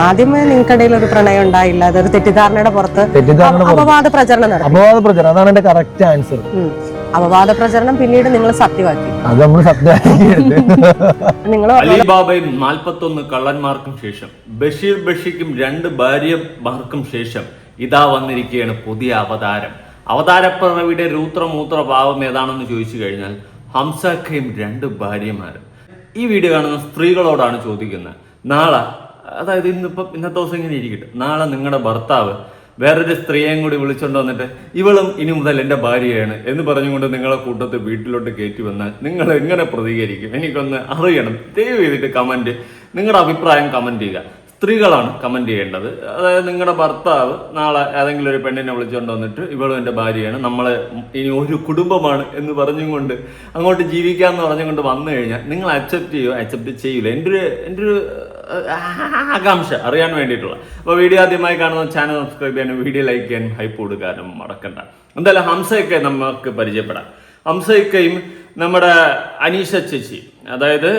ആദ്യമേ നിങ്ങൾക്കിടയിൽ ഒരു പ്രണയം ഉണ്ടായില്ല, അതൊരു തെറ്റിദ്ധാരണയുടെ പുറത്ത് അപവാദ പ്രചരണം നടത്തി. അപവാദ പ്രചരണം, അതാണ് എന്റെ കറക്റ്റ് ആൻസർ. അപവാദ പ്രചരണം പിന്നീട് നിങ്ങൾ സത്യമാക്കി. അത് നമ്മൾ നിങ്ങൾ അലിബാബയും 41 കള്ളന്മാർക്കും ശേഷം ബഷീർക്കും 2 ഭാര്യമാർക്കും ശേഷം ഇതാ വന്നിരിക്കുകയാണ് പുതിയ അവതാരം. അവതാരപ്പിറവിയുടെ രൂത്രമൂത്ര ഭാവം ഏതാണെന്ന് ചോദിച്ചു കഴിഞ്ഞാൽ ഹംസക്കയും 2 ഭാര്യമാരും. ഈ വീഡിയോ കാണുന്ന സ്ത്രീകളോടാണ് ചോദിക്കുന്നത്, നാളെ, അതായത് ഇന്നത്തെ ദിവസം ഇങ്ങനെ ഇരിക്കട്ടെ, നാളെ നിങ്ങളുടെ ഭർത്താവ് വേറൊരു സ്ത്രീയെയും കൂടി വിളിച്ചോണ്ട് വന്നിട്ട് ഇവളും ഇനി മുതൽ എൻ്റെ ഭാര്യയാണ് എന്ന് പറഞ്ഞുകൊണ്ട് നിങ്ങളെ കൂട്ടത്തിൽ വീട്ടിലോട്ട് കയറ്റി വന്നാൽ നിങ്ങൾ എങ്ങനെ പ്രതികരിക്കും? എനിക്കൊന്ന് അറിയണം. ദയവ് ചെയ്തിട്ട് നിങ്ങളുടെ അഭിപ്രായം കമന്റ് ചെയ്യുക. സ്ത്രീകളാണ് കമന്റ് ചെയ്യേണ്ടത്. അതായത് നിങ്ങളുടെ ഭർത്താവ് നാളെ ഏതെങ്കിലും ഒരു പെണ്ണിനെ വിളിച്ചുകൊണ്ട് വന്നിട്ട് ഇവളും എൻ്റെ ഭാര്യയാണ്, നമ്മളെ ഇനി ഒരു കുടുംബമാണ് എന്ന് പറഞ്ഞുകൊണ്ട് അങ്ങോട്ട് ജീവിക്കാമെന്ന് പറഞ്ഞുകൊണ്ട് വന്നു കഴിഞ്ഞാൽ നിങ്ങൾ അക്സെപ്റ്റ് ചെയ്യുമോ? അക്സെപ്റ്റ് ചെയ്യില്ല. എൻ്റെ ഒരു ആകാംക്ഷ അറിയാൻ വേണ്ടിയിട്ടുള്ള. അപ്പോൾ വീഡിയോ ആദ്യമായി കാണുന്ന ചാനൽ സബ്സ്ക്രൈബ് ചെയ്യാനും വീഡിയോ ലൈക്ക് ചെയ്യാനും ഹൈപ്പ് കൊടുക്കാനും മറക്കണ്ട. എന്തായാലും ഹംസയൊക്കെ നമുക്ക് പരിചയപ്പെടാം. ഹംസയൊക്കെയും നമ്മുടെ അനീഷ ചേച്ചി, അതായത്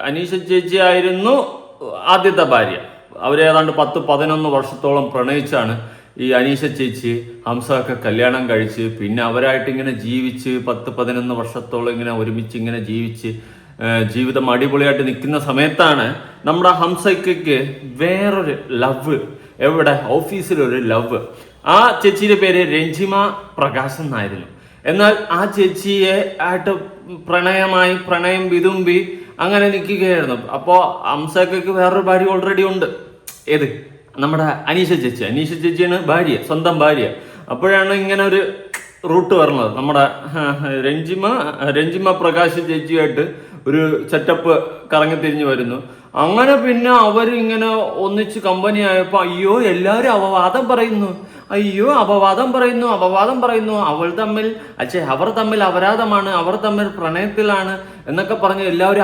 അനീഷ ചേച്ചി ആയിരുന്നു ആദ്യത്തെ ഭാര്യ. അവരേതാണ്ട് 10-11 വർഷത്തോളം പ്രണയിച്ചാണ് ഈ അനീഷ ചേച്ചി ഹംസയൊക്കെ കല്യാണം കഴിച്ച് പിന്നെ അവരായിട്ട് ഇങ്ങനെ ജീവിച്ച് 10-11 വർഷത്തോളം ഇങ്ങനെ ഒരുമിച്ച് ഇങ്ങനെ ജീവിച്ച് ജീവിതം അടിപൊളിയായിട്ട് നിൽക്കുന്ന സമയത്താണ് നമ്മുടെ ഹംസയ്ക്ക് വേറൊരു ലവ്. എവിടെ? ഓഫീസിലൊരു ലവ്. ആ ചേച്ചിയുടെ പേര് രഞ്ജിമ പ്രകാശ് എന്നായിരുന്നു. എന്നാൽ ആ ചേച്ചിയെ ആയിട്ട് പ്രണയം വിതുമ്പി അങ്ങനെ നിൽക്കുകയായിരുന്നു. അപ്പോൾ ഹംസയ്ക്ക് വേറൊരു ഭാര്യ ഓൾറെഡി ഉണ്ട്. ഏത്? നമ്മുടെ അനീഷ ചേച്ചിയാണ് ഭാര്യ, സ്വന്തം ഭാര്യ. അപ്പോഴാണ് ഇങ്ങനെ ഒരു റൂട്ട് വരുന്നത്. നമ്മുടെ രഞ്ജിമ പ്രകാശ് ചേച്ചിയായിട്ട് ഒരു സെറ്റപ്പ് കറങ്ങിത്തിരിഞ്ഞ് വരുന്നു. അങ്ങനെ പിന്നെ അവരിങ്ങനെ ഒന്നിച്ച് കമ്പനി ആയപ്പോൾ അയ്യോ എല്ലാവരും അപവാദം പറയുന്നു. അവർ തമ്മിൽ അപരാധമാണ്, അവർ തമ്മിൽ പ്രണയത്തിലാണ് എന്നൊക്കെ പറഞ്ഞ് എല്ലാവരും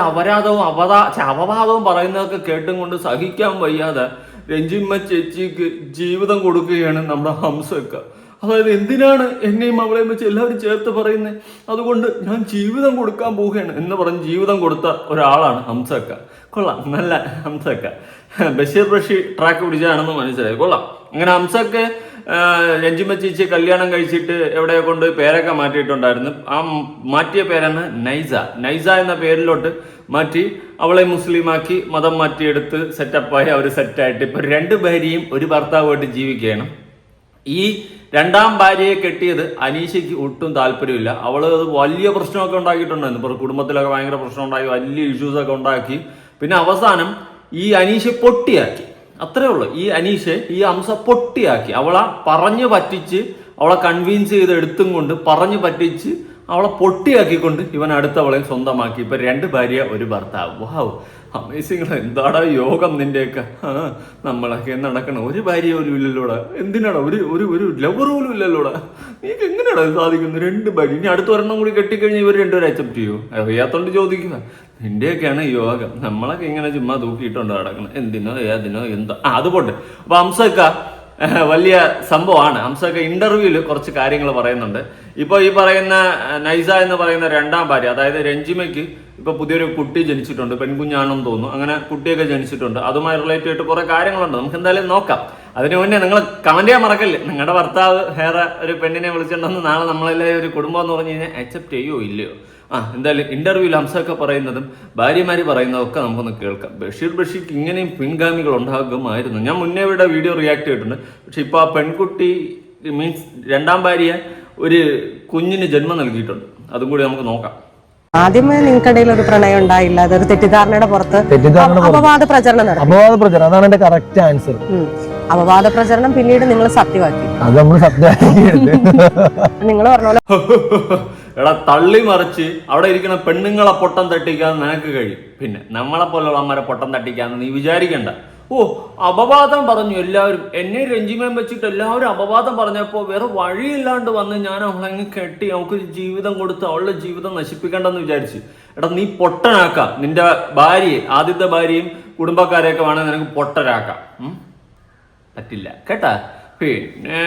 അപവാദവും പറയുന്നതൊക്കെ കേട്ടും കൊണ്ട് സഹിക്കാൻ വയ്യാതെ രഞ്ജിമ്മ ചേച്ചിക്ക് ജീവിതം കൊടുക്കുകയാണ് നമ്മുടെ ഹംസക്ക. അതായത് എന്തിനാണ് എന്നെയും അവളെയും വെച്ച് എല്ലാവരും ചേർത്ത് പറയുന്നത്, അതുകൊണ്ട് ഞാൻ ജീവിതം കൊടുക്കാൻ പോവുകയാണ് എന്ന് പറഞ്ഞ് ജീവിതം കൊടുത്ത ഒരാളാണ് ഹംസക്ക. കൊള്ളാം, നല്ല ഹംസക്ക. ബഷീർ ട്രാക്ക് പിടിച്ചാണെന്ന് മനസ്സിലായി. കൊള്ളാം. അങ്ങനെ ഹംസക്ക രഞ്ജിമ ചേച്ചി കല്യാണം കഴിച്ചിട്ട് എവിടെ കൊണ്ട് പേരൊക്കെ മാറ്റിയിട്ടുണ്ടായിരുന്നു. ആ മാറ്റിയ പേരാണ് നൈസ എന്ന പേരിലോട്ട് മാറ്റി അവളെ മുസ്ലിമാക്കി മതം മാറ്റിയെടുത്ത് സെറ്റപ്പായി അവർ സെറ്റായിട്ട് ഇപ്പൊ 2 ഭാര്യയും ഒരു ഭർത്താവുമായിട്ട് ജീവിക്കുകയാണ്. ഈ 2ാം ഭാര്യയെ കെട്ടിയത് അനീഷയ്ക്ക് ഒട്ടും താല്പര്യമില്ല. അവള് വലിയ പ്രശ്നമൊക്കെ ഉണ്ടാക്കിയിട്ടുണ്ടായിരുന്നു. ഇപ്പോൾ കുടുംബത്തിലൊക്കെ ഭയങ്കര പ്രശ്നം ഉണ്ടാക്കി, വലിയ ഇഷ്യൂസൊക്കെ ഉണ്ടാക്കി. പിന്നെ അവസാനം ഈ അനീഷയെ പൊട്ടിയാക്കി. അത്രേ ഉള്ളൂ. ഈ ഹംസ പൊട്ടിയാക്കി. അവളെ പറഞ്ഞു പറ്റിച്ച്, അവളെ കൺവിൻസ് ചെയ്ത് എടുത്തും കൊണ്ട് പറഞ്ഞു പറ്റിച്ച് അവളെ പൊട്ടിയാക്കിക്കൊണ്ട് ഇവൻ അടുത്തവളെ സ്വന്തമാക്കി. ഇപ്പൊ 2 ഭാര്യ ഒരു ഭർത്താവ്. വാവ്, അമേസിംഗ്. എന്താടാ യോഗം നിന്റെയൊക്കെ. നമ്മളൊക്കെ നടക്കണം. ഒരു ഭാര്യ പോലും ഇല്ലല്ലോടാ. എന്തിനാടാ ഒരു ലവർ പോലും ഇല്ലല്ലോടാ. നീക്ക് എങ്ങനെയാടാ സാധിക്കുന്നു? 2 ഭാര്യ. ഇനി അടുത്ത ഒരെണ്ണം കൂടി കെട്ടിക്കഴിഞ്ഞാൽ ഇവർ 2 പേരും അക്സെപ്റ്റ് ചെയ്യൂ? അറിയാത്തോണ്ട് ചോദിക്കുക. നിന്റെയൊക്കെയാണ് യോഗം. നമ്മളൊക്കെ ഇങ്ങനെ ചുമ്മാ തൂക്കിയിട്ടുണ്ട് നടക്കണം. എന്തിനോ ഏതിനോ എന്തോ. അതുപോട്ടെ. അപ്പൊ ഹംസക്ക വലിയ സംഭവമാണ്. ഹംസക്ക ഇന്റർവ്യൂവിൽ കുറച്ച് കാര്യങ്ങൾ പറയുന്നുണ്ട്. ഇപ്പൊ ഈ പറയുന്ന നൈസ എന്ന് പറയുന്ന 2ാം ഭാര്യ, അതായത് രഞ്ജിമയ്ക്ക് ഇപ്പൊ പുതിയൊരു കുട്ടി ജനിച്ചിട്ടുണ്ട്. പെൺകുഞ്ഞാണെന്ന് തോന്നുന്നു. അങ്ങനെ കുട്ടിയൊക്കെ ജനിച്ചിട്ടുണ്ട്. അതുമായി റിലേറ്റ് ചെയ്തിട്ട് കുറെ കാര്യങ്ങളുണ്ട്. നമുക്ക് എന്തായാലും നോക്കാം. അതിനു മുന്നേ നിങ്ങൾ കമന്റ് ചെയ്യാൻ മറക്കല്ലേ. നിങ്ങളുടെ ഭർത്താവ് വേറെ ഒരു പെണ്ണിനെ വിളിച്ചിട്ടുണ്ടെന്ന് നാളെ നമ്മളെല്ലാം ഒരു കുടുംബം എന്ന് പറഞ്ഞു കഴിഞ്ഞാൽ അക്സെപ്റ്റ് ചെയ്യോ ഇല്ലയോ? എന്തായാലും ഇന്റർവ്യൂവിൽ ഹംസക്ക പറയുന്നതും ഭാര്യമാര് പറയുന്നതും ഒക്കെ നമുക്കൊന്ന് കേൾക്കാം. ബഷീർക്ക് ഇങ്ങനെയും പിൻഗാമികൾ ഉണ്ടാകുമായിരുന്നു. ഞാൻ മുന്നേ ഇവിടെ വീഡിയോ റിയാക്ട് ചെയ്തിട്ടുണ്ട്. പക്ഷെ ഇപ്പൊ ആ പെൺകുട്ടി മീൻസ് 2ാം ഭാര്യ ഒരു കുഞ്ഞിന് ജന്മം നൽകിയിട്ടുണ്ട്. അതും കൂടി നമുക്ക് നോക്കാം. ആദ്യമേ നിങ്ങൾക്കിടയിൽ ഒരു പ്രണയം ഉണ്ടായില്ല, അതൊരു തെറ്റിദ്ധാരണയുടെ പുറത്ത് അപവാദ പ്രചരണം നടത്തി. അതാണ് എന്റെ കറക്റ്റ് ആൻസർ. അപവാദ പ്രചരണം പിന്നീട് നിങ്ങൾ സത്യമാക്കി. അത് നമ്മൾ നിങ്ങൾ പറഞ്ഞ എടാ തള്ളി മറിച്ച് അവിടെ ഇരിക്കുന്ന പെണ്ണുങ്ങളെ പൊട്ടം തട്ടിക്കാൻ നിനക്ക് കഴിയും. പിന്നെ നമ്മളെ പോലുള്ള അമ്മരെ പൊട്ടം തട്ടിക്കാന്ന് നീ വിചാരിക്കണ്ട. അപവാദം പറഞ്ഞു എല്ലാവരും. എന്നെ രഞ്ജിമയം വെച്ചിട്ട് എല്ലാവരും അപവാദം പറഞ്ഞപ്പോ വേറെ വഴിയില്ലാണ്ട് വന്ന് ഞാൻ അവളങ്ങ് കെട്ടി അവൾക്ക് ജീവിതം കൊടുത്ത് അവളുടെ ജീവിതം നശിപ്പിക്കണ്ടെന്ന് വിചാരിച്ചു. എടാ നീ പൊട്ടനാക്കാം. നിന്റെ ഭാര്യയെ, ആദ്യത്തെ ഭാര്യയും കുടുംബക്കാരെയൊക്കെ വേണമെങ്കിൽ നിനക്ക് പൊട്ടനാക്കാം. പറ്റില്ല കേട്ടാ. പിന്നെ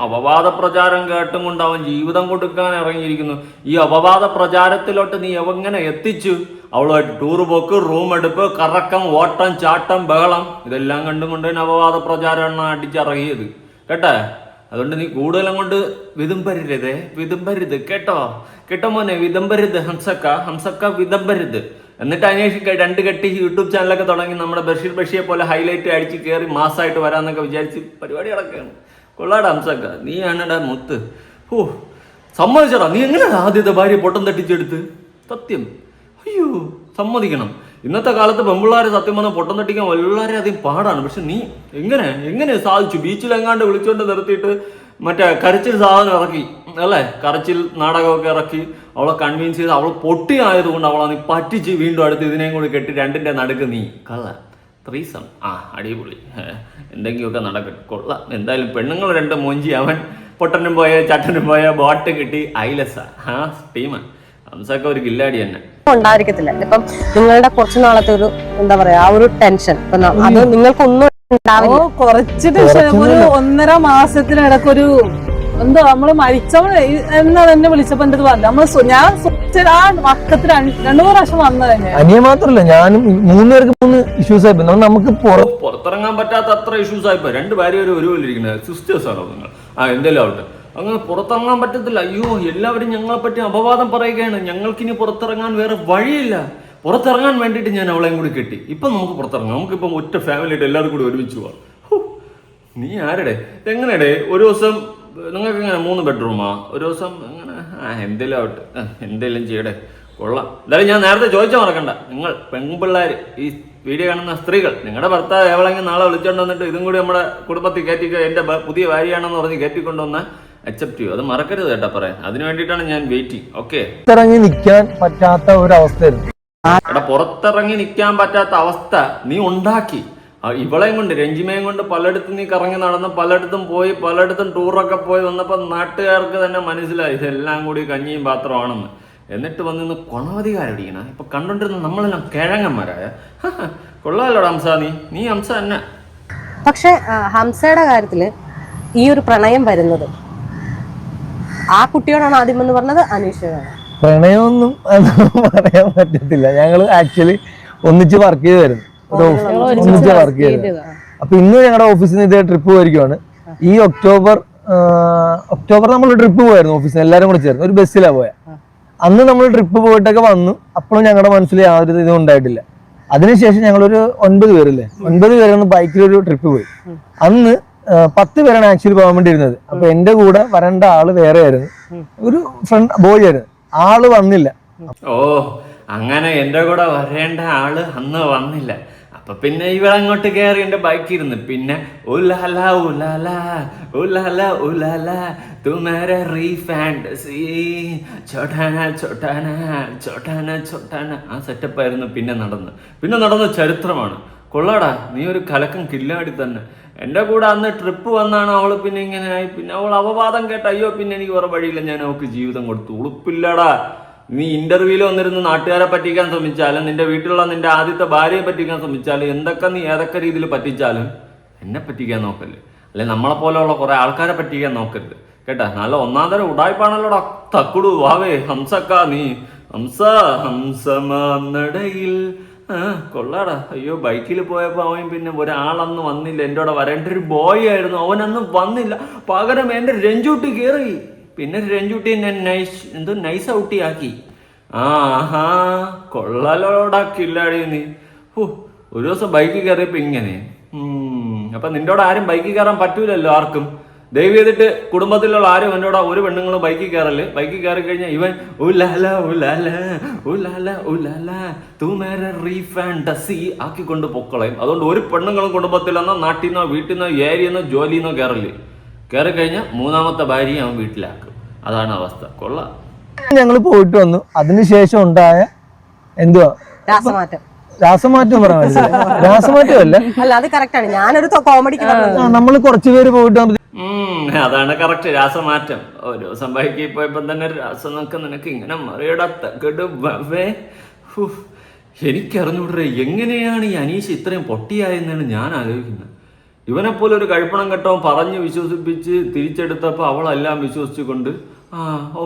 അപവാദ പ്രചാരം കേട്ടും കൊണ്ട് അവൻ ജീവിതം കൊടുക്കാൻ ഇറങ്ങിയിരിക്കുന്നു. ഈ അപവാദ പ്രചാരത്തിലോട്ട് നീ എങ്ങനെ എത്തിച്ചു? അവളുമായിട്ട് ടൂറ് പോക്ക്, റൂം എടുപ്പ്, കറക്കം, ഓട്ടം, ചാട്ടം, ബഹളം ഇതെല്ലാം കണ്ടും കൊണ്ട് തന്നെ അപവാദ പ്രചാരണം അടിച്ചിറങ്ങിയത് കേട്ടാ. അതുകൊണ്ട് നീ കൂടുതലും കൊണ്ട് വിതുമ്പരുത് കേട്ടോ മോനെ, വിതമ്പരുത് ഹംസക്ക വിതമ്പരുത്. എന്നിട്ട് അന്വേഷിക്കുക 2 കെട്ടി യൂട്യൂബ് ചാനലൊക്കെ തുടങ്ങി നമ്മുടെ ബഷീർ പോലെ ഹൈലൈറ്റ് അടിച്ച് കയറി മാസമായിട്ട് വരാന്നൊക്കെ വിചാരിച്ച് പരിപാടി നടക്കുകയാണ്. കൊള്ളാടാ ഹംസക്ക, നീ ആണടാ മുത്ത്. സമ്മതിച്ചടാ, നീ എങ്ങനെയാണ് ആദ്യത്തെ ഭാര്യ പൊട്ടം തട്ടിച്ചെടുത്ത്? സത്യം, അയ്യോ സമ്മതിക്കണം. ഇന്നത്തെ കാലത്ത് പെമ്പിള്ളാരെ സത്യം പറഞ്ഞാൽ പൊട്ടം തട്ടിക്കാൻ വളരെയധികം പാടാണ്. പക്ഷെ നീ എങ്ങനെ സാധിച്ചു? ബീച്ചിലെങ്ങാണ്ട് വിളിച്ചുകൊണ്ട് നിർത്തിയിട്ട് മറ്റേ കരച്ചിൽ സാധനം ഇറക്കി അല്ലേ, കരച്ചിൽ നാടകമൊക്കെ ഇറക്കി അവളെ കൺവിൻസ് ചെയ്ത് അവൾ പൊട്ടിയായതുകൊണ്ട് അവളെ നീ പറ്റിച്ച് വീണ്ടും അടുത്ത് ഇതിനെയും കൂടി കെട്ടി 2ന്റെ നടുക്ക് നീ കള്ള ത്രീസം. അടിപൊളി, എന്തെങ്കിലുമൊക്കെ നടക്കട്ടെ, കൊള്ളാം. എന്തായാലും പെണ്ണുങ്ങൾ 2 മോഞ്ചി, അവൻ പൊട്ടനും പോയ ചട്ടനും പോയ ബോട്ട് കിട്ടി, ഐലസ ടീമ. ഹംസക്ക ഒരു കില്ലാടി തന്നെ ഉണ്ടായിരിക്കത്തില്ല. ഇപ്പം നിങ്ങളുടെ കുറച്ചു നാളത്തെ ഒരു എന്താ പറയാ ആ ഒരു ടെൻഷൻ അത് നിങ്ങൾക്കൊന്നും കുറച്ച് ടെൻഷൻ. ഒരു 1.5 മാസത്തിനിടക്കൊരു എന്തോ നമ്മള് മരിച്ചവള് എന്നാ എന്നെ വിളിച്ചപ്പോ എന്റെ പറഞ്ഞു. ഞാൻ ആ വക്കത്തിൽ 2-3 പ്രാവശ്യം വന്നു തന്നെ. അനിയ മാത്രല്ല, ഞാനും 3 പേർക്ക് 3 ഇഷ്യൂസ് ആയിപ്പോ. നമുക്ക് പുറത്തിറങ്ങാൻ പറ്റാത്ത അത്ര ഇഷ്യൂസ് ആയിപ്പോ. 2 ഭാര്യ ഒരുപോലിരിക്കുന്നത് സിസ്റ്റേഴ്സ് ആണോ നിങ്ങൾ? എന്തെങ്കിലും ആവട്ടെ, അങ്ങനെ പുറത്തിറങ്ങാൻ പറ്റത്തില്ല. അയ്യോ, എല്ലാവരും ഞങ്ങളെ പറ്റി അപവാദം പറയുകയാണ്. ഞങ്ങൾക്കിനി പുറത്തിറങ്ങാൻ വേറെ വഴിയില്ല. പുറത്തിറങ്ങാൻ വേണ്ടിയിട്ട് ഞാൻ അവളെയും കൂടി കെട്ടി. ഇപ്പം നമുക്ക് പുറത്തിറങ്ങാം, നമുക്കിപ്പം ഒറ്റ ഫാമിലിയായിട്ട് എല്ലാവരും കൂടി ഒരുമിച്ച് പോവാം. നീ ആരുടെ എങ്ങനെയടേ? ഒരു ദിവസം നിങ്ങൾക്ക് എങ്ങനെ 3 ബെഡ്റൂമാ? ഒരു ദിവസം അങ്ങനെ എന്തേലും ആവട്ടെ, എന്തേലും ചെയ്യടേ, കൊള്ളാം. എന്തായാലും ഞാൻ നേരത്തെ ചോദിച്ചാൽ മറക്കണ്ട, നിങ്ങൾ പെൺപിള്ളേർ, ഈ വീഡിയോ കാണുന്ന സ്ത്രീകൾ, നിങ്ങളുടെ ഭർത്താവ് എവളെങ്കിൽ നാളെ വിളിച്ചോണ്ട് വന്നിട്ട് ഇതും കൂടി നമ്മുടെ കുടുംബത്തിൽ കയറ്റിക്കുക, എൻ്റെ പുതിയ ഭാര്യയാണെന്ന് പറഞ്ഞ് കയറ്റിക്കൊണ്ടുവന്ന അക്സെപ്റ്റ് ചെയ്യും. അത് മറക്കരുത് കേട്ടാ പറയാൻ. അതിന് വേണ്ടിയിട്ടാണ് ഞാൻ വെയിറ്റിംഗ്. ഓക്കെ, പുറത്തിറങ്ങി നിൽക്കാൻ പറ്റാത്ത ഒരു അവസ്ഥയായിരുന്നു. പുറത്തിറങ്ങി നിൽക്കാൻ പറ്റാത്ത അവസ്ഥ നീ ഉണ്ടാക്കി. ഇവളെയും കൊണ്ട്, രഞ്ജിമയും കൊണ്ട് പലയിടത്തും നീ കറങ്ങി നടന്ന്, പലയിടത്തും പോയി, പലയിടത്തും ടൂറൊക്കെ പോയി വന്നപ്പോൾ നാട്ടുകാർക്ക് തന്നെ മനസ്സിലായി ഇതെല്ലാം കൂടി കഞ്ഞിയും പാത്രമാണെന്ന്. എന്നിട്ട് വന്നിന്ന് കൊണവധികാരടിക്കണം. ഇപ്പൊ കണ്ടോണ്ടിരുന്ന നമ്മളെല്ലാം കിഴങ്ങന്മാരായ. കൊള്ളാലോടാ ഹംസ, നീ ഹംസ തന്നെ. പക്ഷെ ഹംസയുടെ കാര്യത്തില് ഈ ഒരു പ്രണയം വരുന്നത് ആ കുട്ടിയോടാണ് ആദ്യം എന്ന് പറഞ്ഞത്, അനീഷയോടാണ്? പ്രണയമൊന്നും പറയാൻ പറ്റത്തില്ല. ഞങ്ങള് ആക്ച്വലി ഒന്നിച്ച് വർക്ക് ചെയ്തായിരുന്നു, ഒന്നിച്ച് വർക്ക് ചെയ്തത്. അപ്പൊ ഇന്ന് ഞങ്ങളുടെ ഓഫീസിൽ നിന്ന് ഇതേ ട്രിപ്പ് പോയിരിക്കുവാണ്. ഈ ഒക്ടോബർ നമ്മൾ ട്രിപ്പ് പോയായിരുന്നു ഓഫീസിൽ എല്ലാരും കൂടെ ചേർന്ന്, ഒരു ബസ്സിലാ പോയ. അന്ന് നമ്മൾ ട്രിപ്പ് പോയിട്ടൊക്കെ വന്നു. അപ്പോഴും ഞങ്ങളുടെ മനസ്സിൽ യാതൊരു ഇതും ഉണ്ടായിട്ടില്ല. അതിനുശേഷം ഞങ്ങളൊരു 9 പേരല്ലേ, 9 പേരൊന്ന് ബൈക്കിലൊരു ട്രിപ്പ് പോയി. അന്ന് 10 പേരാണ് ആക്ച്വലി പോകാൻ വേണ്ടി ഇരുന്നത്. അപ്പൊ എന്റെ കൂടെ വരേണ്ട ആള് വേറെ ആയിരുന്നു, ഒരു ഫ്രണ്ട് ബോയ് ആയിരുന്നു. ആള് വന്നില്ല. അങ്ങനെ എന്റെ കൂടെ വരേണ്ട ആള് അന്ന് വന്നില്ല. അപ്പൊ പിന്നെ ഇവളങ്ങോട്ട് കയറി എന്റെ ബൈക്കിൽ ഇരുന്ന്. പിന്നെ ഉലാല ഉലാല ഉലാല ഉലാല തുമാരെ റീ ഫാന്റസി ചോട്ടാന ചോട്ടാന ചോട്ടാന ചോട്ടാന ആ സെറ്റപ്പ് ആയിരുന്നു. പിന്നെ നടന്ന ചരിത്രമാണ്. കൊള്ളാടാ, നീ ഒരു കലക്കം കില്ലാടി തന്നെ. എൻ്റെ കൂടെ അന്ന് ട്രിപ്പ് വന്നാണ് അവൾ പിന്നെ ഇങ്ങനെ ആയി. പിന്നെ അവൾ അപവാദം കേട്ട അയ്യോ പിന്നെ എനിക്ക് വേറെ വഴിയില്ല, ഞാൻ അവൾക്ക് ജീവിതം കൊടുത്തു. ഉളുപ്പില്ലടാ. നീ ഇന്റർവ്യൂവിൽ വന്നിരുന്ന് നാട്ടുകാരെ പറ്റിക്കാൻ ശ്രമിച്ചാലും, നിന്റെ വീട്ടിലുള്ള നിന്റെ ആദ്യത്തെ ഭാര്യയെ പറ്റിക്കാൻ ശ്രമിച്ചാലും, എന്തൊക്കെ നീ ഏതൊക്കെ രീതിയിൽ പറ്റിച്ചാലും എന്നെ പറ്റിക്കാൻ നോക്കല്ലേ. അല്ലെ നമ്മളെ പോലെയുള്ള കുറെ ആൾക്കാരെ പറ്റിക്കാൻ നോക്കരുത് കേട്ടാ. നല്ല 1-ാം തരം ഉടായ്പാണല്ലോടാ തക്കുടു വാവേ ഹംസക്ക. നീ ഹംസമാടയിൽ കൊള്ളാടാ. അയ്യോ, ബൈക്കിൽ പോയപ്പോ അവൻ പിന്നെ ഒരാളന്ന് വന്നില്ല. എൻ്റെ കൂടെ വരേണ്ട ഒരു ബോയ് ആയിരുന്നു, അവനന്ന് വന്നില്ല. പകരം എൻ്റെ രഞ്ജൂട്ടി കയറി. പിന്നെ രഞ്ജൂട്ടി എന്നെ നൈസ് ഔട്ടിയാക്കി. കൊള്ളലോടാക്കില്ലാടി നീ. ഒരു ദിവസം ബൈക്കിൽ കയറിയപ്പോ ഇങ്ങനെ. അപ്പൊ നിന്റെ ആരും ബൈക്കിൽ കയറാൻ പറ്റൂലല്ലോ ആർക്കും. ദയവ് ചെയ്തിട്ട് കുടുംബത്തിലുള്ള ആരും എന്നോട് ഒരു പെണ്ണുങ്ങളും ബൈക്കിൽ കയറല്ലേ. ബൈക്കിൽ കയറി കഴിഞ്ഞാൽ ഇവൻ ഉലാല ഉലാല ഉലാല ഉലാല തുമാരെ റീ ഫാന്റസി ആക്കിക്കൊണ്ട് പൊക്കളയും. അതുകൊണ്ട് ഒരു പെണ്ണുങ്ങളും കുടുംബത്തിലെന്നോ നാട്ടിൽ നിന്നോ വീട്ടിൽ നിന്നോ ഏരിയെന്നോ ജോലിന്നോ കയറല്ലേ. കയറി കഴിഞ്ഞാൽ 3-ാമത്തെ ഭാര്യയെ അവൻ വീട്ടിലാക്കും. അതാണ് അവസ്ഥ. കൊള്ളാം. ഞങ്ങൾ പോയിട്ട് വന്നു. അതിനുശേഷം ഉണ്ടായ എന്തുവാ രാസമാറ്റം പറയാൻ മനസ്സിലായി. രാസമാറ്റമല്ല, അത് കറക്റ്റാണ്. ഞാനൊരു കോമഡിക്ക് നമ്മൾ കുറച്ചുപേര് പോയിട്ട് അതാണ് കറക്റ്റ്, രാസമാറ്റം. ഒരു ദിവസം ബൈക്കിൽ പോയപ്പോ തന്നെ രാസം നിനക്ക് ഇങ്ങനെ മറിയടത്തേ. എനിക്കറിഞ്ഞൂടേ എങ്ങനെയാണ് ഈ അനീഷ് ഇത്രയും പൊട്ടിയായെന്നാണ് ഞാൻ ആലോചിക്കുന്നത്. ഇവനെപ്പോലെ ഒരു കഴിപ്പണം കെട്ടവൻ പറഞ്ഞ് വിശ്വസിപ്പിച്ച് തിരിച്ചെടുത്തപ്പോൾ അവളെല്ലാം വിശ്വസിച്ചുകൊണ്ട്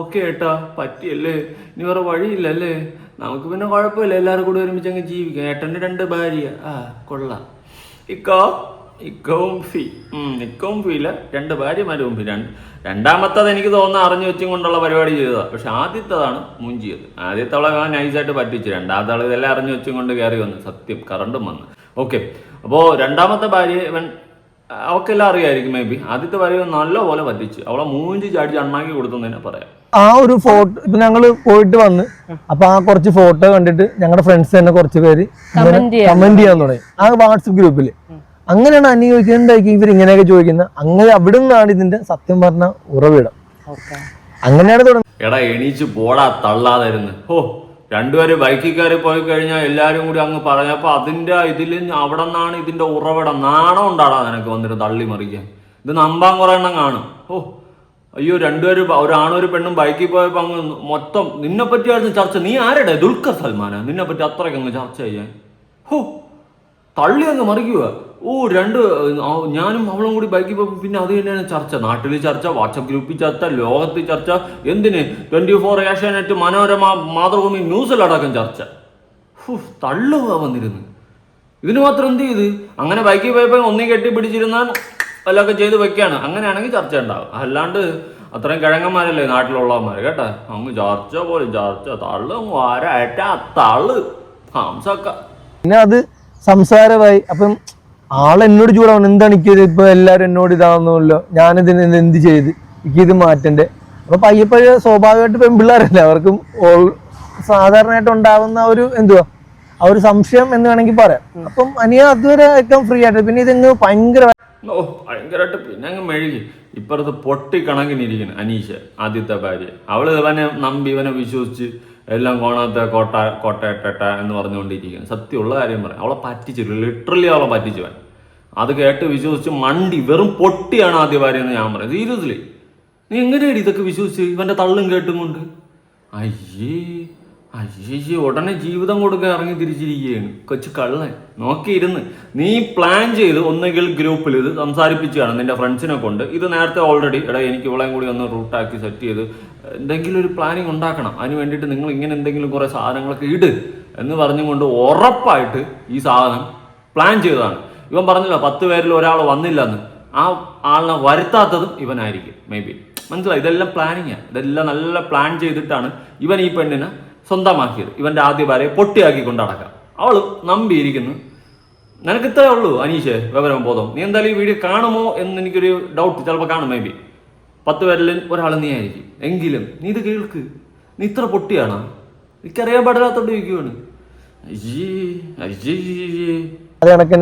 ഓക്കെ ഏട്ടാ പറ്റിയല്ലേ, ഇനി വേറെ വഴിയില്ലല്ലേ, നമുക്ക് പിന്നെ കുഴപ്പമില്ല, എല്ലാവരും കൂടി ഒരുമിച്ച് അങ്ങ് ജീവിക്കാം. ഏട്ടൻ്റെ 2 ഭാര്യ, കൊള്ളാം. ഇക്കവും ഫീല 2 ഭാര്യമാരും രണ്ടാമത്തത് എനിക്ക് തോന്നുന്ന അറിഞ്ഞു വെച്ചും കൊണ്ടുള്ള പരിപാടി ചെയ്തതാണ്. പക്ഷെ ആദ്യത്തതാണ് മുഞ്ചിയത്. ആദ്യത്തെ അവളെ നൈസായിട്ട് പറ്റിച്ചു. രണ്ടാമത്തെ ആൾ ഇതെല്ലാം അറിഞ്ഞു വെച്ചും കൊണ്ട് കയറി വന്നു. സത്യം, കറണ്ടും വന്നു. ഓക്കെ, അപ്പോൾ രണ്ടാമത്തെ ഭാര്യ ഇവൻ അവക്കെല്ലാം അറിയായിരിക്കും മേ ബി. ആദ്യത്തെ ഭാര്യ നല്ലപോലെ പറ്റിച്ച് അവളെ മൂഞ്ചി ചാടി അണ്ണാക്കി കൊടുത്തെന്ന് പറയാം. ആ ഒരു ഫോട്ടോ ഇപ്പൊ ഞങ്ങള് പോയിട്ട് വന്ന് അപ്പൊ ആ കുറച്ച് ഫോട്ടോ കണ്ടിട്ട് ഞങ്ങളുടെ ഫ്രണ്ട്സ് തന്നെ കുറച്ച് പേര് കമന്റ് ചെയ്യാൻ തുടങ്ങി ആ വാട്സപ്പ് ഗ്രൂപ്പില്. അങ്ങനെയാണ് അനി ചോദിക്കുന്നത്, ഇവർ ഇങ്ങനെയൊക്കെ ചോദിക്കുന്നത്. അങ്ങനെ അവിടെ നിന്നാണ് ഇതിന്റെ സത്യം പറഞ്ഞ ഉറവിടം. അങ്ങനെയാണ് തുടങ്ങി. എടാ എണീച്ച് പോടാ തള്ളാതായിരുന്നു. രണ്ടുപേരും ബൈക്കിൽ കയറി പോയി കഴിഞ്ഞാൽ എല്ലാരും കൂടി അങ്ങ് പറഞ്ഞപ്പോ അതിന്റെ ഇതിൽ അവിടെ നിന്നാണ് ഇതിന്റെ ഉറവിടം. നാണം ഉണ്ടാടാ നിനക്ക് വന്നിട്ട് തള്ളി മറിക്കാൻ. ഇത് നമ്പാൻ കുറെ എണ്ണം കാണും. അയ്യോ, രണ്ടുപേരും ഒരാണും ഒരു പെണ്ണും ബൈക്കിൽ പോയപ്പോ അങ്ങ് മൊത്തം നിന്നെ പറ്റിയായിരുന്നു ചർച്ച. നീ ആരുടെ? ദുൽഖർ സൽമാനാ നിന്നെ പറ്റി അത്രയ്ക്ക് അങ്ങ് ചർച്ച ചെയ്യാൻ? തള്ളി അങ്ങ് മറിക്കുക. ഞാനും അവളും കൂടി ബൈക്കിൽ പോയപ്പോൾ പിന്നെ അത് തന്നെയാണ് ചർച്ച. നാട്ടിൽ ചർച്ച, വാട്സപ്പ് ഗ്രൂപ്പിൽ ചർച്ച, ലോകത്ത് ചർച്ച, എന്തിന് 24 ഏഷ്യാനെറ്റ്, മനോരമ, മാതൃഭൂമി ന്യൂസിലടക്കം ചർച്ച. തള്ളുക വന്നിരുന്നു. ഇതിന് മാത്രം എന്ത് ചെയ്ത്? അങ്ങനെ ബൈക്കിൽ പോയപ്പോൾ ഒന്നി കെട്ടിപ്പിടിച്ചിരുന്നാൽ വല്ലതൊക്കെ ചെയ്ത് വെക്കാണ്. അങ്ങനെയാണെങ്കിൽ ചർച്ച ഉണ്ടാവും. അല്ലാണ്ട് അത്രയും കിഴങ്ങന്മാരല്ലേ നാട്ടിലുള്ളവന്മാര് കേട്ടാ. അങ്ങ് ചർച്ച പോലെ ചർച്ച, തള്ളും വരട്ട തള്ളു ഹംസക്ക. പിന്നെ അത് സംസാരമായി. അപ്പം ആളെന്നോട് ചൂടാവണം, എന്താണ് എനിക്കിത് ഇപ്പൊ എല്ലാരും എന്നോട് ഇതാവുന്നല്ലോ, ഞാനിതിന് എന്ത് ചെയ്ത് എനിക്കിത് മാറ്റണ്ടേ. അപ്പൊ പയ്യപ്പയ്യ സ്വാഭാവികമായിട്ട് പെൺപിള്ളേരല്ലേ, അവർക്കും സാധാരണയായിട്ട് ഉണ്ടാകുന്ന ഒരു ആ ഒരു സംശയം എന്ന് വേണമെങ്കിൽ പറയാം. അപ്പം അനിയ അതുവരെ ഏറ്റവും ഫ്രീ ആയിട്ട്. പിന്നെ ഇതങ്ങ് ഭയങ്കരമായിട്ട് പിന്നെ അങ്ങ് മെഴുകി. ഇപ്പുറത്ത് പൊട്ടി കണക്കിനിരിക്കുന്നു അനീഷ, ആദ്യത്തെ ഭാര്യ. അവള് ഇവനെ നമ്പി ഇവനെ വിശ്വസിച്ച് എല്ലാം കോണത്തെ കോട്ടയട്ട എന്ന് പറഞ്ഞുകൊണ്ടിരിക്കുന്നു. സത്യമുള്ള കാര്യം പറയാം, അവളെ പറ്റിച്ചില്ല. ലിറ്ററലി അവളെ പറ്റിച്ചവൻ. അത് കേട്ട് വിശ്വസിച്ച് മണ്ടി വെറും പൊട്ടിയാണ് ആദ്യ ഭാര്യ എന്ന് ഞാൻ പറയാം. സീരിയസ്ലി, നീ എങ്ങനെയാണ് ഇതൊക്കെ വിശ്വസിച്ച് ഇവന്റെ തള്ളും കേട്ടും കൊണ്ട്? അയ്യേ, ഉടനെ ജീവിതം കൊടുക്കാൻ ഇറങ്ങി തിരിച്ചിരിക്കുകയാണ് കൊച്ചു കള്ളൻ. നോക്കിയിരുന്ന് നീ പ്ലാൻ ചെയ്ത് ഒന്നുകിൽ ഗ്രൂപ്പിൽ ഇത് സംസാരിപ്പിച്ചാണ് നിന്റെ ഫ്രണ്ട്സിനെ കൊണ്ട്. ഇത് നേരത്തെ ഓൾറെഡി എനിക്ക് ഇവളെയും കൂടി ഒന്ന് റൂട്ടാക്കി സെറ്റ് ചെയ്ത് എന്തെങ്കിലും ഒരു പ്ലാനിങ് ഉണ്ടാക്കണം. അതിന് വേണ്ടിയിട്ട് നിങ്ങൾ ഇങ്ങനെ എന്തെങ്കിലും കുറേ സാധനങ്ങളൊക്കെ ഇട് എന്ന് പറഞ്ഞുകൊണ്ട് ഉറപ്പായിട്ട് ഈ സാധനം പ്ലാൻ ചെയ്തതാണ്. ഇവൻ പറഞ്ഞല്ലോ 10 പേരിൽ ഒരാൾ വന്നില്ലെന്ന്. ആ ആളിനെ വരുത്താത്തതും ഇവനായിരിക്കും മേ ബി. മനസ്സിലായി? ഇതെല്ലാം പ്ലാനിങ്ങാണ്. ഇതെല്ലാം നല്ല പ്ലാൻ ചെയ്തിട്ടാണ് ഇവൻ ഈ പെണ്ണിനെ സ്വന്തമാക്കിയത്. ഇവന്റെ ആദ്യ ഭാര്യയെ പൊട്ടിയാക്കി കൊണ്ടടക്കാം. അവള് നമ്പിയിരിക്കുന്നു. നിനക്ക് ഇത്രേ ഉള്ളൂ അനീഷേ വിവരം ബോധം. നീ എന്തായാലും ഈ വീഡിയോ കാണുമോ എന്ന് എനിക്കൊരു ഡൗട്ട്. ചിലപ്പോൾ കാണും മേ ബി. 10 പേരിൽ ഒരാൾ നീ ആയിരിക്കും. എങ്കിലും നീ ഇത് കേൾക്ക്. നീ ഇത്ര പൊട്ടിയാണോ? എനിക്കറിയാൻ പാടില്ലാത്തോണ്ട് ചോദിക്കുവാണ്. അത് കണക്ക്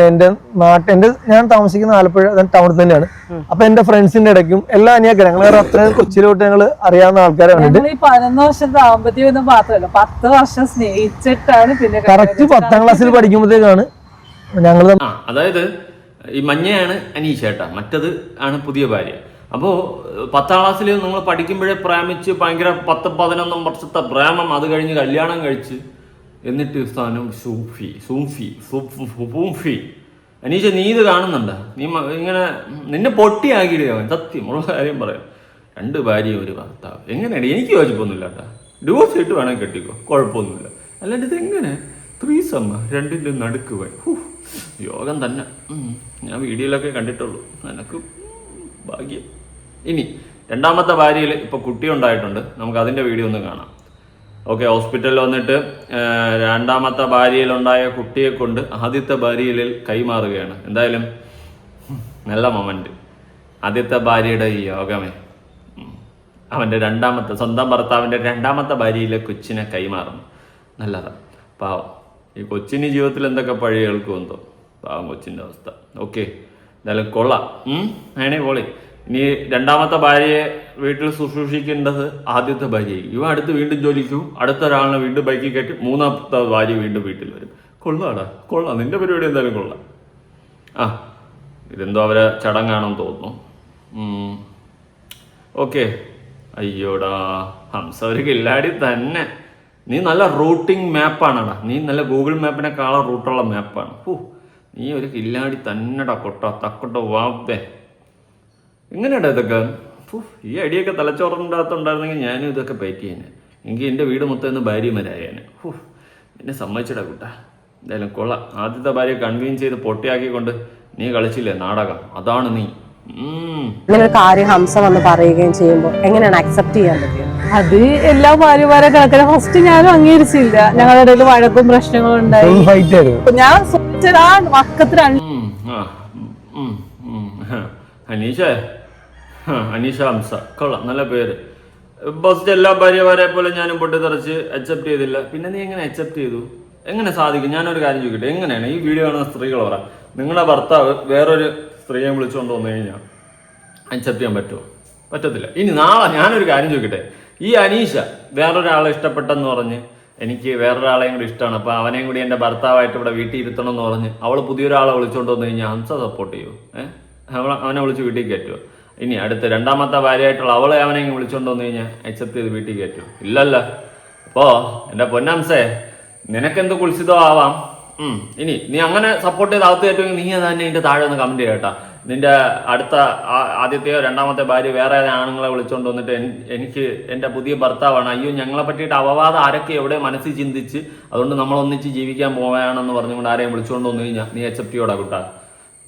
തന്നെ ഞാൻ താമസിക്കുന്ന ആലപ്പുഴ ടൗണിൽ തന്നെയാണ്. അപ്പൊ എന്റെ ഫ്രണ്ട്സിന്റെ ഇടയ്ക്കും എല്ലാ അനിയക്കാരും ഞങ്ങൾ അത്ര കൊച്ചിലോട്ട് ഞങ്ങള് അറിയാവുന്ന ആൾക്കാരെ കണ്ടിട്ട് 11 വർഷം ദാമ്പത്യം ഒന്നും മാത്രമല്ല 10 വർഷം സ്നേഹിച്ചിട്ടാണ് പിന്നെ കറക്റ്റ് 10ാം ക്ലാസ്സിൽ പഠിക്കുമ്പോഴത്തേക്കാണ് ഞങ്ങള്. അതായത് ഈ മഞ്ഞയാണ് അനീഷ ഏട്ടാ, മറ്റത് ആണ് പുതിയ ഭാര്യ. അപ്പോൾ 10ാം ക്ലാസ്സിൽ നിങ്ങൾ പഠിക്കുമ്പോഴേ പ്രേമിച്ച് ഭയങ്കര 10-11 വർഷത്തെ പ്രേമം, അത് കഴിഞ്ഞ് കല്യാണം കഴിച്ച് എന്നിട്ട് സ്ഥാനം സൂഫി. അനീഷ നീ ഇത് കാണുന്നുണ്ടോ? നീ ഇങ്ങനെ നിന്നെ പൊട്ടിയാക്കിയിടുക അവൻ. സത്യമുള്ള കാര്യം പറയാം. 2 ഭാര്യയും 1 ഭർത്താവ്. എങ്ങനെയാണ്? എനിക്ക് യോജിപ്പൊന്നുമില്ല കേട്ടാ. ഡിവോഴ്സ് ഇട്ട് വേണമെങ്കിൽ കെട്ടിക്കോ, കുഴപ്പമൊന്നുമില്ല. അല്ലാണ്ട് ഇതെങ്ങനെ 3 2ന്റെ നടുക്ക് പോയി. യോഗം തന്നെ. ഞാൻ വീഡിയോയിലൊക്കെ കണ്ടിട്ടുള്ളൂ. നിനക്ക് ഭാഗ്യം. ഇനി 2ാമത്തെ ഭാര്യയിൽ ഇപ്പൊ കുട്ടി ഉണ്ടായിട്ടുണ്ട്. നമുക്ക് അതിന്റെ വീഡിയോ ഒന്ന് കാണാം. ഓക്കെ, ഹോസ്പിറ്റലിൽ വന്നിട്ട് 2ാമത്തെ ഭാര്യയിലുണ്ടായ കുട്ടിയെ കൊണ്ട് ആദ്യത്തെ ഭാര്യയിൽ കൈമാറുകയാണ്. എന്തായാലും നല്ല മൊമെന്റ്. ആദ്യത്തെ ഭാര്യയുടെ ഈ യോഗമേ, അവന്റെ സ്വന്തം ഭർത്താവിന്റെ 2ാമത്തെ ഭാര്യയിലെ കൊച്ചിനെ കൈമാറുന്നു. നല്ലതാണ്. പാവം ഈ കൊച്ചിന് ജീവിതത്തിൽ എന്തൊക്കെ പഴി കേൾക്കുമെന്തോ. പാവം കൊച്ചിന്റെ അവസ്ഥ. ഓക്കെ, എന്തായാലും കൊള്ളാം. വേണേ പോളി. ഇനി 2ാമത്തെ ഭാര്യയെ വീട്ടിൽ ശുശ്രൂഷിക്കേണ്ടത് ആദ്യത്തെ ഭാര്യയായി. ഇവ അടുത്ത് വീണ്ടും ജോലിക്കും, അടുത്ത ഒരാളിനെ വീണ്ടും ബൈക്കിൽ കയറ്റി 3ാമത്തെ ഭാര്യ വീണ്ടും വീട്ടിൽ വരും. കൊള്ളാടാ, കൊള്ളാം. നിന്റെ പരിപാടി എന്തായാലും കൊള്ളാം. ഇതെന്തോ അവരെ ചടങ്ങാണെന്ന് തോന്നുന്നു. ഓക്കെ. അയ്യോടാ ഹംസ ഒരു കില്ലാടി തന്നെ. നീ നല്ല റൂട്ടിങ് മാപ്പാണടാ. നീ നല്ല ഗൂഗിൾ മാപ്പിനെക്കാളും റൂട്ടുള്ള മാപ്പാണ്. നീ ഒരു കില്ലാടി തന്നെടാ. തക്കൊട്ടോ വാപ്പേ. എങ്ങനെയാടാ ഇതൊക്കെ? ഈ അടിയൊക്കെ തലച്ചോറിൻ്റെ അകത്തുണ്ടായിരുന്നെങ്കിൽ ഞാനും ഇതൊക്കെ പറ്റിയേനെ. എങ്കിൽ എൻ്റെ വീട് മൊത്തം ഇന്ന് ഭാര്യമാരായേനെ. എന്നെ സമ്മതിച്ചിടാ കൂട്ടാ. എന്തായാലും കൊള്ളാം. ആദ്യത്തെ ഭാര്യ കൺവീൻസ് ചെയ്ത് പൊട്ടിയാക്കിക്കൊണ്ട് നീ കളിച്ചില്ലേ നാടകം, അതാണ് നീ. ഇങ്ങനെ ഒരു കാര്യം ഹംസ വന്ന് പറയുകയും ചെയ്യുമ്പോൾ എങ്ങനെയാണ് അക്സെപ്റ്റ് ചെയ്യാൻ പറ്റിയത്? അത് എല്ലാ ഭാര്യമാരെ കണക്കിന് ഫസ്റ്റ് ഞാനും അംഗീകരിച്ചില്ല. ഞങ്ങളുടെ ഇടയിൽ വഴക്കും പ്രശ്നങ്ങളും ഉണ്ടായി. ഞാൻ ആ വക്കത്തിൽ അനീഷ ഹംസ കൊള്ളാം, നല്ല പേര്. ഫസ്റ്റ് എല്ലാ ഭാര്യമാരെ പോലെ ഞാനും പൊട്ടിത്തെറിച്ച് അക്സെപ്റ്റ് ചെയ്തില്ല. പിന്നെ നീ എങ്ങനെ അക്സെപ്റ്റ് ചെയ്തു? എങ്ങനെ സാധിക്കും? ഞാനൊരു കാര്യം ചോദിക്കട്ടെ, എങ്ങനെയാണ് ഈ വീഡിയോ കാണുന്ന സ്ത്രീകൾ പറ, നിങ്ങളുടെ ഭർത്താവ് വേറൊരു സ്ത്രീയെ വിളിച്ചുകൊണ്ട് വന്നു കഴിഞ്ഞാൽ അക്സെപ്റ്റ് ചെയ്യാൻ പറ്റുമോ? പറ്റത്തില്ല. ഇനി നാളെ ഞാനൊരു കാര്യം ചോദിക്കട്ടെ, ഈ അനീഷ വേറൊരാളെ ഇഷ്ടപ്പെട്ടെന്ന് പറഞ്ഞ് എനിക്ക് വേറൊരാളെയും കൂടി ഇഷ്ടമാണ്, അപ്പോൾ അവനെയും കൂടി എൻ്റെ ഭർത്താവായിട്ട് ഇവിടെ വീട്ടിൽ ഇരുത്തണം എന്ന് പറഞ്ഞ് അവൾ പുതിയൊരാളെ വിളിച്ചുകൊണ്ട് വന്നു കഴിഞ്ഞാൽ ഹംസ സപ്പോർട്ട് ചെയ്യുമോ? അവനെ വിളിച്ച് വീട്ടിൽ കയറ്റുമോ? ഇനി അടുത്ത രണ്ടാമത്തെ ഭാര്യയായിട്ടുള്ള അവളെ അവനെയും വിളിച്ചുകൊണ്ട് വന്നു കഴിഞ്ഞാൽ അക്സെപ്റ്റ് ചെയ്ത് വീട്ടിൽ കയറ്റുമോ? ഇല്ലല്ലോ. അപ്പോൾ എൻ്റെ പൊന്നംസേ, നിനക്കെന്ത് കുളിച്ചിതോ ആവാം. ഇനി നീ അങ്ങനെ സപ്പോർട്ട് ചെയ്ത് അകത്ത് കയറ്റുമെങ്കിൽ നീ തന്നെ ഇതിൻ്റെ താഴെ ഒന്ന് കമൻറ്റ് ചെയ്യട്ടാ. നിന്റെ അടുത്ത ആദ്യത്തെയോ രണ്ടാമത്തെ ഭാര്യ വേറെ ആണുങ്ങളെ വിളിച്ചുകൊണ്ട് വന്നിട്ട് എനിക്ക് എൻ്റെ പുതിയ ഭർത്താവാണ്, അയ്യോ ഞങ്ങളെ പറ്റിയിട്ട് അപവാദം ആരൊക്കെ എവിടെ മനസ്സിൽ ചിന്തിച്ച് അതുകൊണ്ട് നമ്മൾ ഒന്നിച്ച് ജീവിക്കാൻ പോവുകയാണെന്ന് പറഞ്ഞുകൊണ്ട് ആരെയും വിളിച്ചുകൊണ്ട് വന്നു കഴിഞ്ഞാൽ നീ അക്സെപ്റ്റ് ചെയ്യോടാ കുട്ടാ.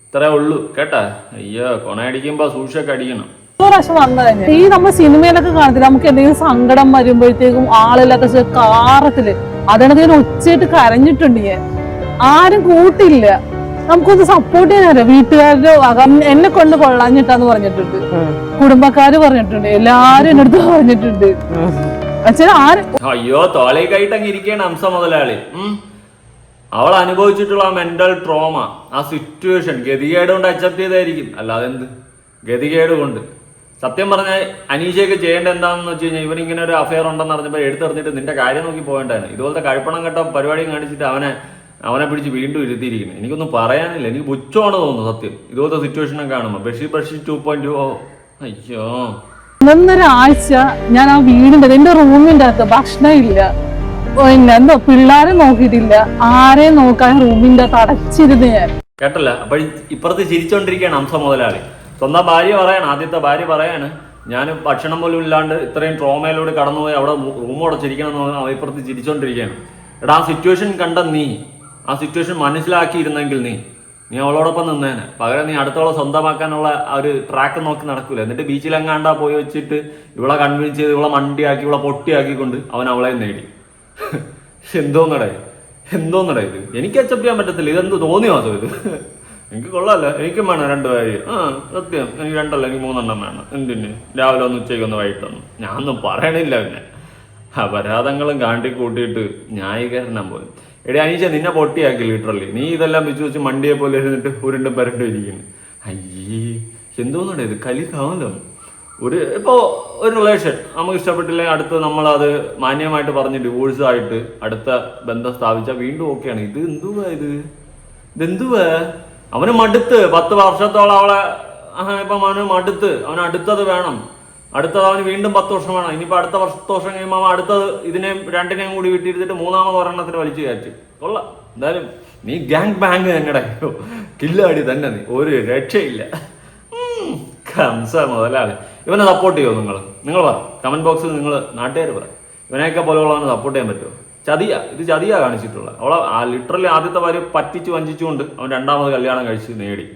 ഇത്രേ ഉള്ളൂ കേട്ടാ. അയ്യോ കൊണയടിക്കുമ്പോ സൂക്ഷിച്ചൊക്കെ അടിക്കണം. പ്രാവശ്യം വന്നതന്നെ ഈ നമ്മൾ സിനിമയിലൊക്കെ കാണത്തില്ല, നമുക്ക് എന്തെങ്കിലും സങ്കടം വരുമ്പോഴത്തേക്കും ആളില്ലാത്ത കാറത്തില് അതാണ് ഒച്ചയായിട്ട് കരഞ്ഞിട്ടുണ്ട്. ഞാൻ ആരും കൂട്ടില്ല, നമുക്കൊന്ന് സപ്പോർട്ട് ചെയ്യാനറിയാം. വീട്ടുകാരുടെ എന്നെ കൊണ്ട് കൊള്ളാഞ്ഞിട്ടാന്ന് പറഞ്ഞിട്ടുണ്ട്, കുടുംബക്കാര് പറഞ്ഞിട്ടുണ്ട്, എല്ലാരും എന്റെ അടുത്ത് പറഞ്ഞിട്ടുണ്ട്. അയ്യോ തോളേക്കായിട്ട് അങ്ങ് ഇരിക്കുകയാണ് ഹംസ മുതലാളി. അവൾ അനുഭവിച്ചിട്ടുള്ള ആ മെന്റൽ ട്രോമ, ആ സിറ്റുവേഷൻ ഗതികേട് കൊണ്ട് അക്സെപ്റ്റ് ചെയ്തായിരിക്കും, അല്ലാതെ എന്ത് ഗതികേട് കൊണ്ട്. സത്യം പറഞ്ഞാൽ അനീഷയൊക്കെ ചെയ്യേണ്ട എന്താണെന്ന് വെച്ച് കഴിഞ്ഞാൽ ഇവനിങ്ങനെ ഒരു അഫെയർ ഉണ്ടെന്ന് പറഞ്ഞപ്പോൾ എടുത്തെറിഞ്ഞിട്ട് നിന്റെ കാര്യം നോക്കി പോകേണ്ടതാണ്. ഇതുപോലത്തെ കഴിപ്പണം കെട്ട പരിപാടിയും കാണിച്ചിട്ട് അവനെ പിടിച്ച് വീണ്ടും ഇരുത്തിയിരിക്കുന്നു. എനിക്കൊന്നും പറയാനില്ല, എനിക്ക് പുച്ഛമാണ് തോന്നുന്നു സത്യം ഇതുപോലത്തെ സിറ്റുവേഷനൊക്കെ കാണുമ്പോൾ. ബഷീർ 2.0. അയ്യോ 1.5 ആഴ്ച ഞാൻ ആ വീടിന്റെ എന്റെ റൂമിന്റെ അകത്ത് ഭക്ഷണം ഇല്ല, പിന്നെ എന്തോ പിള്ളേരെ നോക്കിയിട്ടില്ല, ആരെയും നോക്കാൻ റൂമിന്റെ അകത്ത് അടച്ചിരുന്ന് ഞാൻ. കേട്ടല്ല. അപ്പൊ ഇപ്പുറത്ത് ചിരിച്ചോണ്ടിരിക്കുകയാണ് ഹംസ മുതലാളി. സ്വന്തം ഭാര്യ പറയാണ്, ആദ്യത്തെ ഭാര്യ പറയാണ്, ഞാൻ ഭക്ഷണം പോലും ഇല്ലാണ്ട് ഇത്രയും ട്രോമയിലൂടെ കടന്നുപോയി അവിടെ റൂം അടച്ചിരിക്കണം എന്ന് പറഞ്ഞാൽ ഇപ്പുറത്ത് ചിരിച്ചോണ്ടിരിക്കുകയാണ്. എടാ ആ സിറ്റുവേഷൻ കണ്ട നീ, ആ സിറ്റുവേഷൻ മനസ്സിലാക്കിയിരുന്നെങ്കിൽ നീ അവളോടൊപ്പം നിന്നേനെ. പകരം നീ അടുത്തോളം സ്വന്തമാക്കാനുള്ള ആ ഒരു ട്രാക്ക് നോക്കി നടക്കൂല. എന്നിട്ട് ബീച്ചിലെങ്ങാണ്ടാ പോയി വെച്ചിട്ട് ഇവളെ കൺവിൻസ് ചെയ്ത് ഇവളെ മണ്ടിയാക്കി ഇവളെ പൊട്ടിയാക്കിക്കൊണ്ട് അവൻ അവളെ നേടി. എന്തോന്നടേ ഇത്? എനിക്ക് അക്സെപ്റ്റ് ചെയ്യാൻ പറ്റത്തില്ല. ഇതെന്ത് തോന്നിയോ അതോ ഇത്? എനിക്ക് കൊള്ളാമല്ലോ, എനിക്കും വേണം 2 ഭാര്യ. സത്യം, എനിക്ക് 2 അല്ല, എനിക്ക് 3 എണ്ണം വേണം. എന്തിന്? രാവിലെ ഒന്ന് ഉച്ചയ്ക്ക് ഒന്ന് വൈകിട്ടൊന്നും. ഞാനൊന്നും പറയണില്ല. പിന്നെ അപരാധങ്ങളും കാണ്ടി കൂട്ടിയിട്ട് ന്യായീകരണം പോലും. എടി അനീഷ, നിന്നെ പൊട്ടിയാക്കി ലിറ്ററലി. നീ ഇതെല്ലാം വെച്ച് മണ്ടിയെ പോലെ ഇരുന്നിട്ട് ഉരുണ്ടും പരണ്ടും ഇരിക്കുന്നു. അയ്യേ എന്തോന്നടേ ഇത്? കലികാലം. ഇപ്പോൾ ഒരു റിലേഷൻ നമുക്ക് ഇഷ്ടപ്പെട്ടില്ലെങ്കിൽ അടുത്ത് നമ്മളത് മാന്യമായിട്ട് പറഞ്ഞ് ഡിവോഴ്സ് ആയിട്ട് അടുത്ത ബന്ധം സ്ഥാപിച്ചാൽ വീണ്ടും ഓക്കെയാണ്. ഇതെന്തുവാ? അവന് മടുത്ത് 10 വർഷത്തോളം അവളെ ഇപ്പം അവന് മടുത്ത്, അവന് അടുത്തത് വേണം. അടുത്തത് അവന് വീണ്ടും 10 വർഷം വേണം. ഇനിയിപ്പോൾ അടുത്ത 10 വർഷം കഴിയുമ്പോൾ അവൻ അടുത്തത് ഇതിനെയും 2നെയും കൂടി വിട്ടിരുത്തിട്ട് 3ാമത് ഒരെണ്ണത്തിന് വലിച്ചു കയറ്റി. കൊള്ളാം. എന്തായാലും നീ ഗ്യാങ് ബാങ് തന്നെടാ, കില്ലാടി തന്നെ നീ, ഒരു രക്ഷയില്ല. ഹംസ മുതലാളി. ഇവനെ സപ്പോർട്ട് ചെയ്യുമോ നിങ്ങൾ പറ കമന്റ് ബോക്സിൽ. നിങ്ങൾ നാട്ടുകാർ പറ, ഇവനെയൊക്കെ പോലെയുള്ളവനെ സപ്പോർട്ട് ചെയ്യാൻ പറ്റുമോ? ഇത് ചതിയാ കാണിച്ചിട്ടുള്ള. അവളെ ലിറ്ററലി ആദ്യത്തെ ഭാര്യ പറ്റിച്ച് വഞ്ചിച്ചുകൊണ്ട് അവൻ 2ാമത് കല്യാണം കഴിച്ച് നേടി.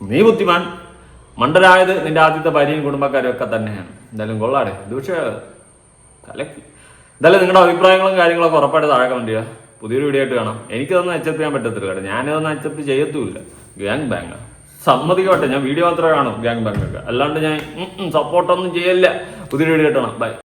നീ ബുദ്ധിമാൻ. മണ്ടരായത് നിന്റെ ആദ്യത്തെ ഭാര്യയും കുടുംബക്കാരും ഒക്കെ തന്നെയാണ്. എന്തായാലും കൊള്ളാടെ. ഇത് പക്ഷേ കലക്കി. എന്തായാലും നിങ്ങളുടെ അഭിപ്രായങ്ങളും കാര്യങ്ങളൊക്കെ ഉറപ്പായിട്ട് താഴെ കമന്റ് ചെയ്യുക. പുതിയൊരു വീഡിയോ ആയിട്ട് കാണാം. എനിക്കതൊന്നും അക്സെപ്റ്റ് ചെയ്യാൻ പറ്റത്തില്ല കേട്ടോ. ഞാനിതൊന്നും അക്സെപ്റ്റ് ചെയ്യത്തുമില്ല. ഗ്യാങ് ബാങ് സമ്മതിക്കട്ടെ, ഞാൻ വീഡിയോ മാത്രമേ കാണും ഗ്യാങ് ബാങ് ഒക്കെ, അല്ലാണ്ട് ഞാൻ സപ്പോർട്ടൊന്നും ചെയ്യല്ല. പുതിയൊരു വീഡിയോ ആയിട്ട് കാണാം. ബൈ.